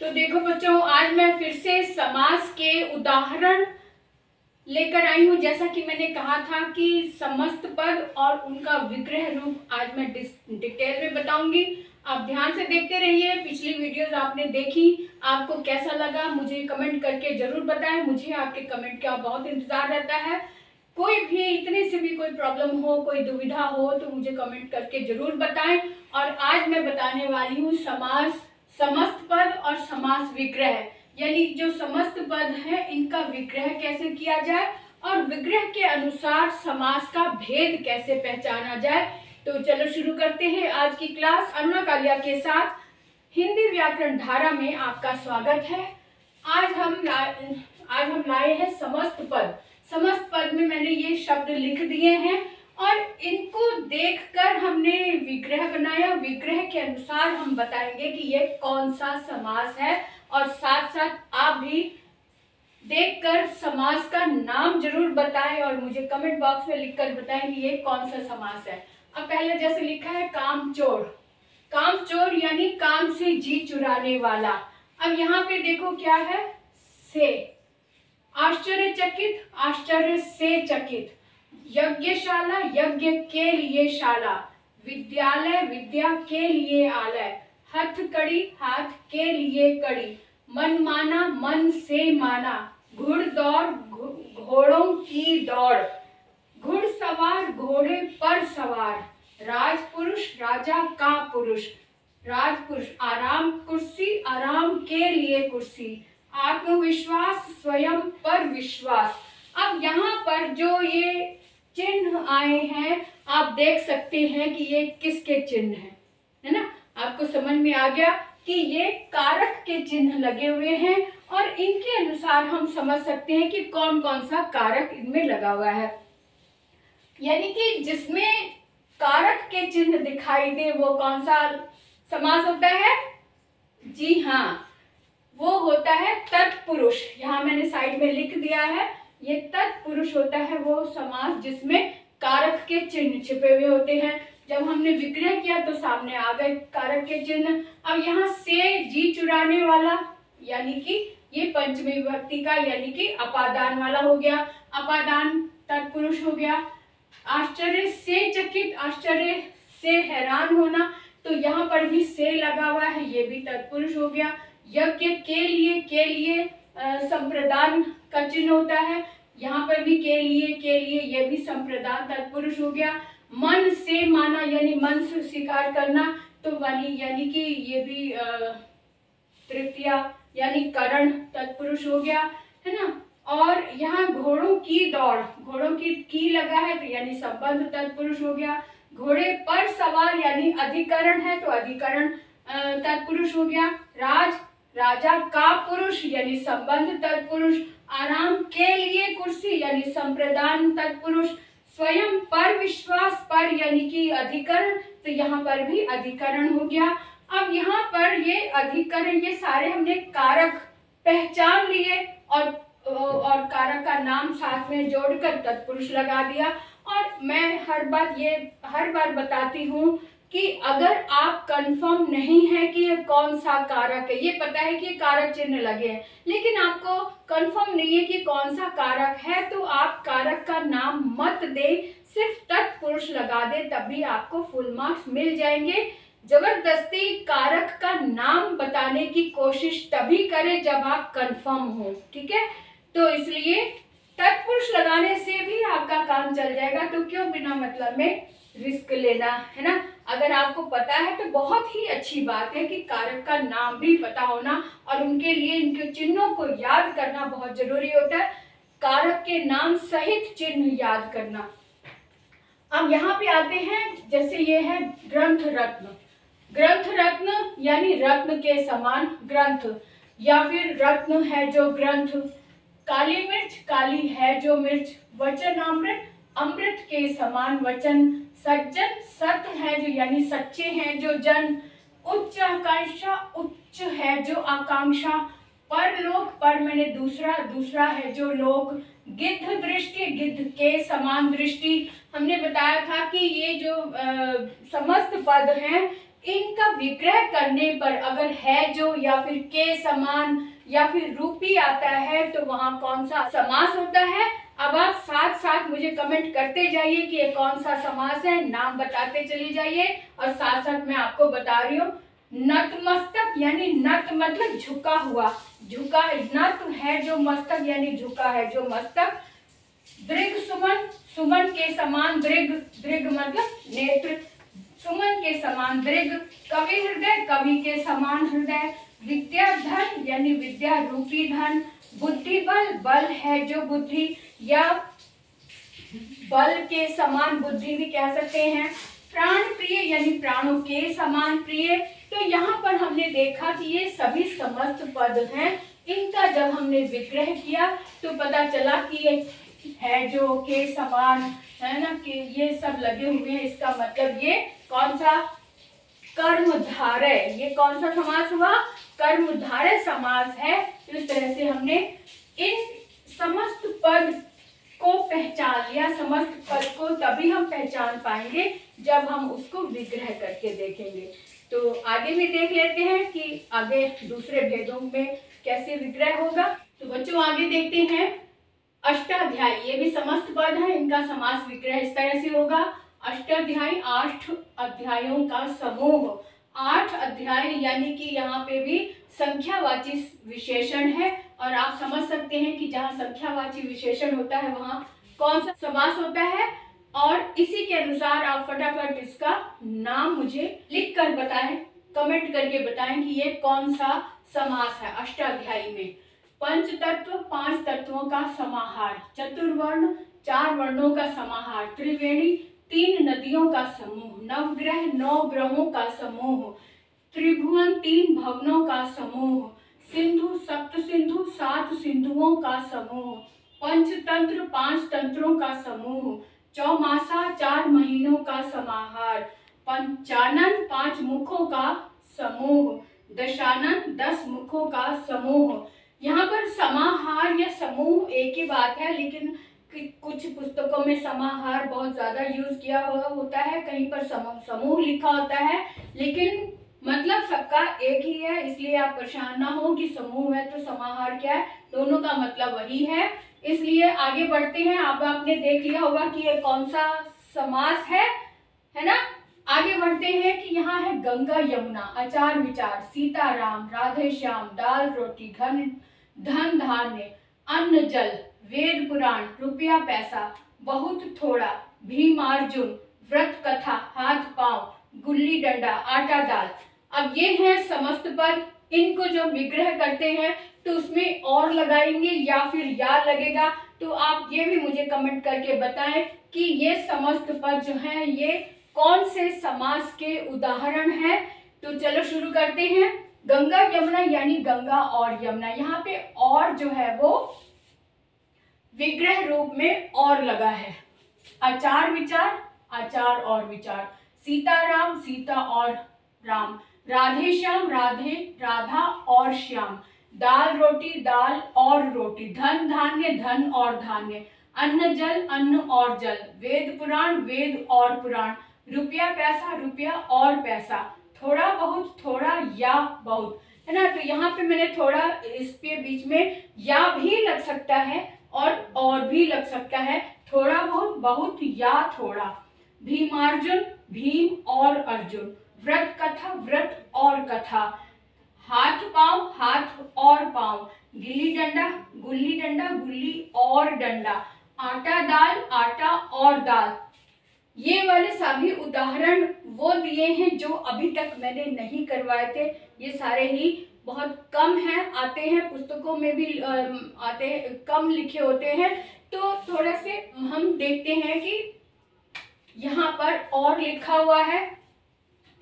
तो देखो बच्चों, आज मैं फिर से समास के उदाहरण लेकर आई हूँ। जैसा कि मैंने कहा था कि समस्त पद और उनका विग्रह रूप आज मैं डिटेल में बताऊंगी। आप ध्यान से देखते रहिए। पिछली वीडियोस आपने देखी, आपको कैसा लगा मुझे कमेंट करके जरूर बताएं। मुझे आपके कमेंट का बहुत इंतजार रहता है। कोई भी इतने से भी कोई प्रॉब्लम हो, कोई दुविधा हो तो मुझे कमेंट करके जरूर बताएं। और आज मैं बताने वाली हूँ समास, समस्त पद और समास विग्रह, यानी जो समस्त पद है इनका विग्रह कैसे किया जाए और विग्रह के अनुसार समास का भेद कैसे पहचाना जाए। तो चलो शुरू करते हैं आज की क्लास। अरुणा कालिया के साथ हिंदी व्याकरण धारा में आपका स्वागत है। आज हम लाए हैं समस्त पद। समस्त पद में मैंने ये शब्द लिख दिए हैं और इनको देखकर हमने विग्रह बनाया। विग्रह के अनुसार हम बताएंगे कि ये कौन सा समास है और साथ साथ आप भी देखकर समास का नाम जरूर बताएं और मुझे कमेंट बॉक्स में लिखकर बताएं कि ये कौन सा समास है। अब पहले जैसे लिखा है कामचोर, कामचोर यानी काम से जी चुराने वाला। अब यहाँ पे देखो क्या है, से। आश्चर्यचकित, आश्चर्य से चकित। यज्ञशाला, यज्ञ के लिए शाला। विद्यालय, विद्या के लिए आलय। हथकड़ी, हाथ के लिए कड़ी। मनमाना, मन से माना। घुड़दौड़, घोड़ों की दौड़। घुड़सवार, घोड़े पर सवार। राजपुरुष, राजा का पुरुष। राजपुरुष। आराम, कुर्सी, आराम के लिए कुर्सी। आत्मविश्वास, स्वयं पर विश्वास। अब यहाँ पर जो ये चिन्ह आए हैं आप देख सकते हैं कि ये किसके चिन्ह हैं, है ना। आपको समझ में आ गया कि ये कारक के चिन्ह लगे हुए हैं और इनके अनुसार हम समझ सकते हैं कि कौन कौन सा कारक इनमें लगा हुआ है। यानी कि जिसमें कारक के चिन्ह दिखाई दे वो कौन सा समास होता है? जी हाँ, वो होता है तत्पुरुष। यहाँ मैंने साइड में लिख दिया है, ये तत्पुरुष होता है वो समास जिसमें कारक के चिन्ह छिपे हुए होते हैं। जब हमने विग्रह किया तो सामने आ गए कारक के चिन्ह। अब यहाँ से जी चुराने वाला यानी कि ये पंचमी विभक्ति का यानी कि अपादान वाला हो गया, अपादान तत्पुरुष हो गया। आश्चर्य से चकित, आश्चर्य से हैरान होना, तो यहाँ पर भी से लगा हुआ है, ये भी तत्पुरुष हो गया। यज्ञ के लिए संप्रदान का चिन्ह होता है, यहाँ पर भी के लिए ये भी संप्रदान तत्पुरुष हो गया। मन से माना यानी मन से स्वीकार करना, तो वाली यानी कि ये भी तृतीया यानी करण तत्पुरुष हो गया, है ना। और यहाँ घोड़ों की दौड़, घोड़ों की लगा है तो यानी संबंध तत्पुरुष हो गया। घोड़े पर सवार यानी अधिकरण है तो अधिकरण तत्पुरुष हो गया। राजा का पुरुष यानी संबंध तत्पुरुष। आराम के लिए कुर्सी यानी संप्रदान तत्पुरुष। स्वयं पर विश्वास, पर यानी कि अधिकरण, तो यहाँ पर भी अधिकरण हो गया। अब यहाँ पर ये अधिकरण, ये सारे हमने कारक पहचान लिए और कारक का नाम साथ में जोड़कर तत्पुरुष लगा दिया। और मैं हर बार बताती हूँ कि अगर आप कंफर्म नहीं है कि ये कौन सा कारक है, ये पता है कि कारक चिन्ह लगे हैं लेकिन आपको कंफर्म नहीं है कि कौन सा कारक है, तो आप कारक का नाम मत दे, सिर्फ तत्पुरुष लगा दे, तभी आपको फुल मार्क्स मिल जाएंगे। जबरदस्ती कारक का नाम बताने की कोशिश तभी करें जब आप कंफर्म हो, ठीक है। तो इसलिए तत्पुरुष लगाने से भी आपका काम चल जाएगा, तो क्यों बिना मतलब में रिस्क लेना, है ना। अगर आपको पता है तो बहुत ही अच्छी बात है कि कारक का नाम भी पता होना और उनके लिए इनके चिन्हों को याद करना बहुत जरूरी होता है। कारक के नाम सहित चिन्ह याद करना। अब यहाँ पे आते हैं, जैसे ये है ग्रंथ रत्न। ग्रंथ रत्न यानी रत्न के समान ग्रंथ, या फिर रत्न है जो ग्रंथ। काली मिर्च, काली है जो मिर्च। वचन अमृत, अमृत के समान वचन। सज्जन, सत है जो यानी सच्चे हैं जो जन। उच्च आकांक्षा, उच्च है जो आकांक्षा। परलोक, पर मैंने दूसरा है जो लोक। गिद्ध दृष्टि, गिद्ध के समान दृष्टि। हमने बताया था कि ये जो समस्त पद हैं इनका विग्रह करने पर अगर है जो या फिर के समान या फिर रूपी आता है तो वहां कौन सा समास होता है। अब आप साथ साथ मुझे कमेंट करते जाइए कि ये कौन सा समास है, नाम बताते चली जाइए और साथ साथ मैं आपको बता रही हूँ। नतमस्तक यानी नत मतलब झुका हुआ, झुका नत है जो मस्तक यानी झुका है जो मस्तक। दृग सुमन, सुमन के समान दृग, दृग मतलब नेत्र, सुमन के समान दृग। कवि हृदय, कवि के समान हृदय। विद्या धन यानी विद्या रूपी धन। बुद्धि बल, बल है जो बुद्धि या बल के समान बुद्धि भी कह सकते हैं। प्राण प्रिय यानी प्राणों के समान प्रिय। तो यहाँ पर हमने देखा कि ये सभी समस्त पद हैं, इनका जब हमने विग्रह किया तो पता चला कि ये है जो के समान है ना, कि ये सब लगे हुए हैं। इसका मतलब ये कौन सा कर्मधारय, ये कौन सा समास हुआ, कर्मधारय समास है। तो इस तरह से हमने इन समस्त पद को पहचान लिया। समस्त पद को तभी हम पहचान पाएंगे जब हम उसको विग्रह करके देखेंगे। तो आगे भी देख लेते हैं कि आगे दूसरे भेदों में कैसे विग्रह होगा। तो बच्चों आगे देखते हैं अष्टाध्यायी, ये भी समस्त पद है, इनका समास विग्रह इस तरह से होगा। अष्टाध्यायी 8 अध्यायों का समूह। 8 अध्याय यानी कि यहाँ पे भी संख्यावाची विशेषण है और आप समझ सकते हैं कि जहाँ संख्यावाची विशेषण होता है वहाँ कौन सा समास होता है। और इसी के अनुसार आप फटाफट इसका नाम मुझे लिख कर बताएं, कमेंट करके बताएं कि ये कौन सा समास है। अष्टाध्यायी में पंच तत्व 5 तत्वों का समाहार, चतुर्वर्ण 4 वर्णों का समाहार, त्रिवेणी 3 नदियों का समूह, नवग्रह 9 ग्रहों का समूह, त्रिभुवन 3 भवनों का समूह, सिंधु सप्त सिंधु 7 सिंधुओं का समूह, पंचतंत्र 5 तंत्रों का समूह, चौमासा 4 महीनों का समाहार, पंचानन 5 मुखों का समूह, दशानन 10 मुखों का समूह। यहाँ पर समाहार या समूह एक ही बात है, लेकिन कुछ पुस्तकों में समाहार बहुत ज्यादा यूज किया हुआ होता है, कहीं पर समूह लिखा होता है, लेकिन मतलब सबका एक ही है। इसलिए आप परेशान ना हो कि समूह है तो समाहार क्या है, दोनों का मतलब वही है। इसलिए आगे बढ़ते हैं। अब आपने देख लिया होगा कि ये कौन सा समास है ना। आगे बढ़ते हैं कि यहाँ है गंगा यमुना, आचार विचार, सीताराम, राधे श्याम, दाल रोटी, धन धान्य, अन्न जल, वेद पुराण, रुपया पैसा, बहुत थोड़ा, भीम अर्जुन, व्रत कथा, हाथ पांव, गुल्ली डंडा, आटा दाल। अब ये हैं समस्त पद। इनको जब विग्रह करते हैं तो उसमें और लगाएंगे या फिर या लगेगा। तो आप ये भी मुझे कमेंट करके बताएं कि ये समस्त पद जो हैं ये कौन से समास के उदाहरण है। तो चलो शुरू करते हैं। गंगा यमुना यानी गंगा और यमुना, यहाँ पे और जो है वो विग्रह रूप में और लगा है। आचार विचार, आचार और विचार, सीताराम, सीता और राम, राधे श्याम, राधे राधा और श्याम, दाल रोटी, दाल और रोटी, धन धान्य, धन और धान्य, अन्न जल, अन्न और जल, वेद पुराण, वेद और पुराण, रुपया पैसा, रुपया और पैसा, थोड़ा बहुत, थोड़ा या बहुत, है ना। तो यहाँ पे मैंने थोड़ा इसके बीच में या भी लग सकता है और भी लग सकता है, थोड़ा बहुत, बहुत या थोड़ा। भीमार्जुन, भीम और अर्जुन, व्रत कथा, व्रत और कथा, हाथ पांव, हाथ और पांव, गिल्ली डंडा, गुल्ली डंडा, गुल्ली और डंडा, आटा दाल, आटा और दाल। ये वाले सभी उदाहरण वो दिए हैं जो अभी तक मैंने नहीं करवाए थे। ये सारे ही बहुत कम हैं, आते हैं पुस्तकों में भी आते हैं, कम लिखे होते हैं। तो थोड़ा से हम देखते हैं कि यहाँ पर और लिखा हुआ है,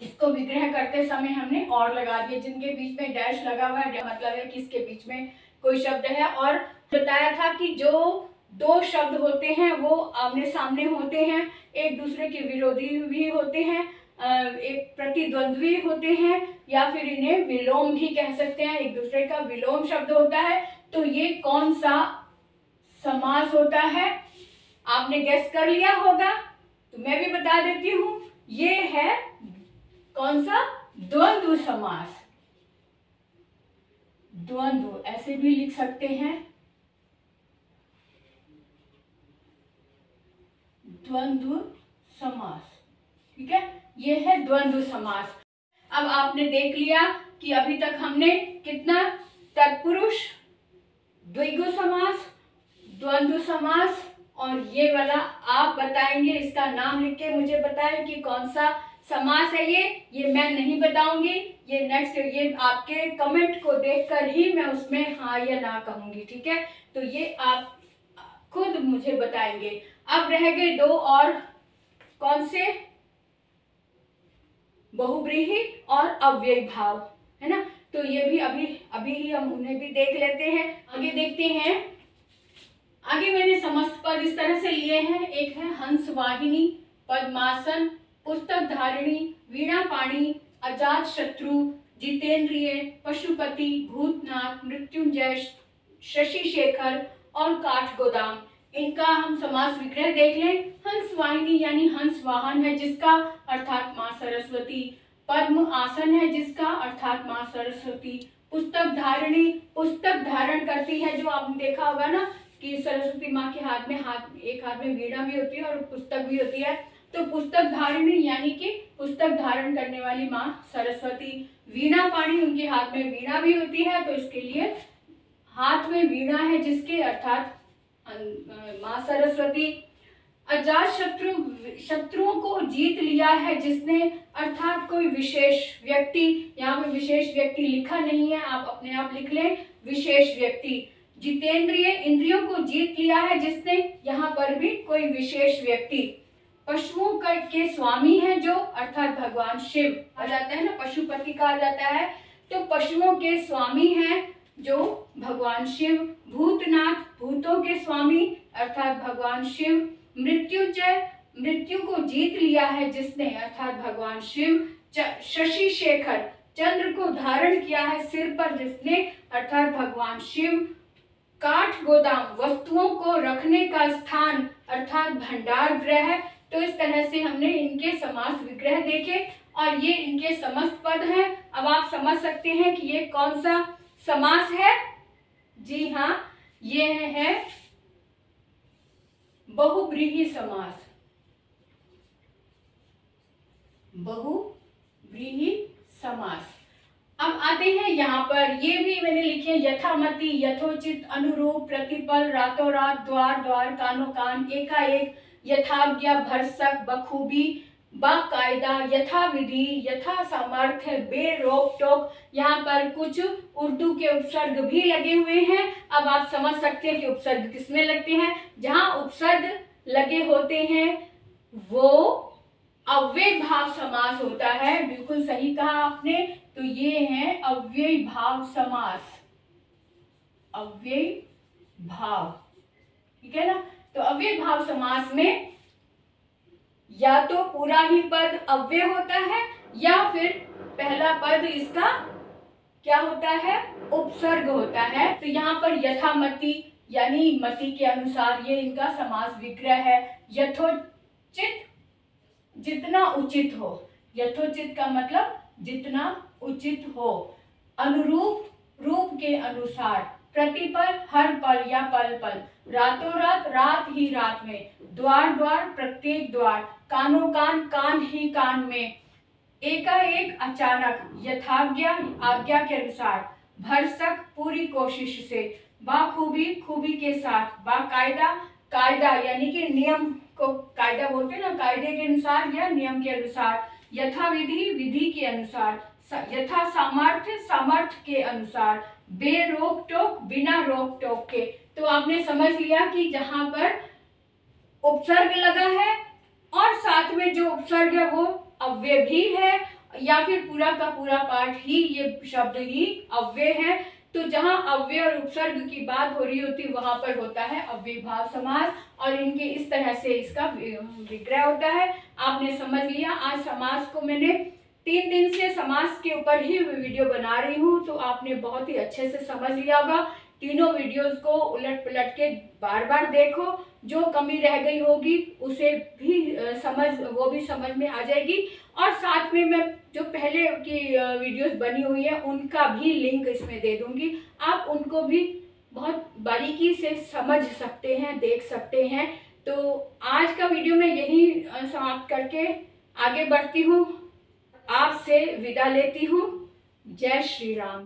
इसको विग्रह करते समय हमने और लगा दिया। जिनके बीच में डैश लगा हुआ है मतलब है कि इसके बीच में कोई शब्द है। और बताया था कि जो 2 शब्द होते हैं वो आमने सामने होते हैं, एक दूसरे के विरोधी भी होते हैं, एक प्रतिद्वंद्वी होते हैं, या फिर इन्हें विलोम भी कह सकते हैं, एक दूसरे का विलोम शब्द होता है। तो ये कौन सा समास होता है आपने गेस कर लिया होगा, तो मैं भी बता देती हूँ। ये है कौन सा? द्वंद्व समास। द्वंद्व ऐसे भी लिख सकते हैं, द्वंद्व समास। ठीक है, ये है द्वंद्व समास। अब आपने देख लिया कि अभी तक हमने कितना? तत्पुरुष, द्विगु समास, द्वंद्व समास, और ये वाला आप बताएंगे, इसका नाम लिख के मुझे बताएं कि कौन सा समास है ये मैं नहीं बताऊंगी, ये नेक्स्ट, ये आपके कमेंट को देखकर ही मैं उसमें हाँ या ना कहूंगी। ठीक है, तो ये आप खुद मुझे बताएंगे। अब रह गए दो और, कौन से? बहुव्रीहि और अव्ययी भाव, है ना। तो ये भी अभी ही हम उन्हें भी देख लेते हैं। आगे देखते हैं। आगे मैंने समस्त पद इस तरह से लिए हैं। एक है हंस वाहिनी, पद्मासन, पुस्तक धारिणी, वीणा पाणी, अजात शत्रु, जितेंद्रिय, पशुपति, भूतनाथ, मृत्युंजय, शशि शेखर और काठ गोदाम। इनका हम समास विग्रह देख लें। हंस वाहिनी यानी हंस वाहन है जिसका, अर्थात माँ सरस्वती। पद्म आसन है जिसका, अर्थात माँ सरस्वती। पुस्तक धारिणी, पुस्तक धारण करती है, जो आपने देखा होगा ना कि सरस्वती माँ के हाथ में एक हाथ में वीणा भी होती है और पुस्तक भी होती है। तो पुस्तक धारिणी यानी कि पुस्तक धारण करने वाली माँ सरस्वती। वीणा पाणी, उनके हाथ में वीणा भी होती है, तो इसके लिए हाथ में वीणा है जिसके, अर्थात माँ सरस्वती। अजात शत्रु, शत्रुओं को जीत लिया है जिसने, अर्थात कोई विशेष व्यक्ति। यहाँ पे विशेष व्यक्ति लिखा नहीं है, आप अपने आप लिख लें विशेष व्यक्ति। जितेंद्रिय, इंद्रियों को जीत लिया है जिसने, यहाँ पर भी कोई विशेष व्यक्ति। पशुओं के स्वामी है जो, अर्थात भगवान शिव कहा जाता है ना, पशुपति कहा जाता है, तो पशुओं के स्वामी हैं जो भगवान शिव। भूतनाथ, भूतों के स्वामी, अर्थात भगवान शिव। मृत्युंजय, मृत्यु को जीत लिया है जिसने, अर्थात भगवान शिव। शशि शेखर, चंद्र को धारण किया है सिर पर जिसने, अर्थात भगवान शिव। काठ गोदाम, वस्तुओं को रखने का स्थान, अर्थात भंडार गृह। तो इस तरह से हमने इनके समास विग्रह देखे और ये इनके समस्त पद हैं। अब आप समझ सकते हैं कि ये कौन सा समास है। जी हाँ, ये है बहुव्रीहि समास। बहुव्रीहि समास। अब आते हैं यहाँ पर, ये भी मैंने लिखे यथामति, यथोचित, अनुरूप, प्रतिपल, रातों रात, द्वार द्वार, कानो कान, एकाएक, यथाज्ञा, भरसक, बखूबी, बाकायदा, यथाविधि, यथा सामर्थ्य, बेरोक टोक। यहाँ पर कुछ उर्दू के उपसर्ग भी लगे हुए हैं। अब आप समझ सकते हैं कि उपसर्ग किसमें लगते हैं। जहाँ उपसर्ग लगे होते हैं वो अव्ययी भाव समास होता है। बिल्कुल सही कहा आपने। तो ये है अव्ययी भाव समास, अव्ययी भाव। ठीक है ना। तो अव्ययी भाव समास में या तो पूरा ही पद अव्यय होता है या फिर पहला पद इसका क्या होता है, उपसर्ग होता है। तो यहाँ पर यथामति यानी मति के अनुसार, ये इनका समास विग्रह है। यथोचित, जितना उचित हो। यथोचित का मतलब जितना उचित हो। अनुरूप, रूप के अनुसार। प्रतिपल, हर पल या पल पल। रातों रात, रात ही रात में। द्वार द्वार, प्रत्येक द्वार। कानों कान, कान ही कान में। एकाएक, अचानक। यथाज्ञा, आज्ञा के अनुसार। भरसक, पूरी कोशिश से। बाखूबी, खूबी के साथ। बाकायदा, कायदा यानी कि नियम को कायदा बोलते हैं ना, कायदे के अनुसार या नियम के अनुसार। यथाविधि, विधि के अनुसार। यथा सामर्थ्य, सामर्थ्य के अनुसार। बेरोक टोक, बिना रोक टोक के। तो आपने समझ लिया कि जहां पर उपसर्ग लगा है और साथ में जो उपसर्ग है वो अव्यय भी है, या फिर पूरा का पूरा पाठ ही ये शब्द ही अव्यय है। तो जहां अव्यय और उपसर्ग की बात हो रही होती वहां पर होता है अव्ययी भाव समास, और इनके इस तरह से इसका विग्रह होता है। आपने समझ लिया। आज समास को मैंने 3 दिन से समास के ऊपर ही वीडियो बना रही हूँ, तो आपने बहुत ही अच्छे से समझ लिया होगा तीनों वीडियोस को उलट पलट के बार बार देखो। जो कमी रह गई होगी उसे भी वो भी समझ में आ जाएगी। और साथ में मैं जो पहले की वीडियोस बनी हुई है उनका भी लिंक इसमें दे दूंगी, आप उनको भी बहुत बारीकी से समझ सकते हैं, देख सकते हैं। तो आज का वीडियो मैं यही समाप्त करके आगे बढ़ती हूँ, आपसे विदा लेती हूँ। जय श्री राम।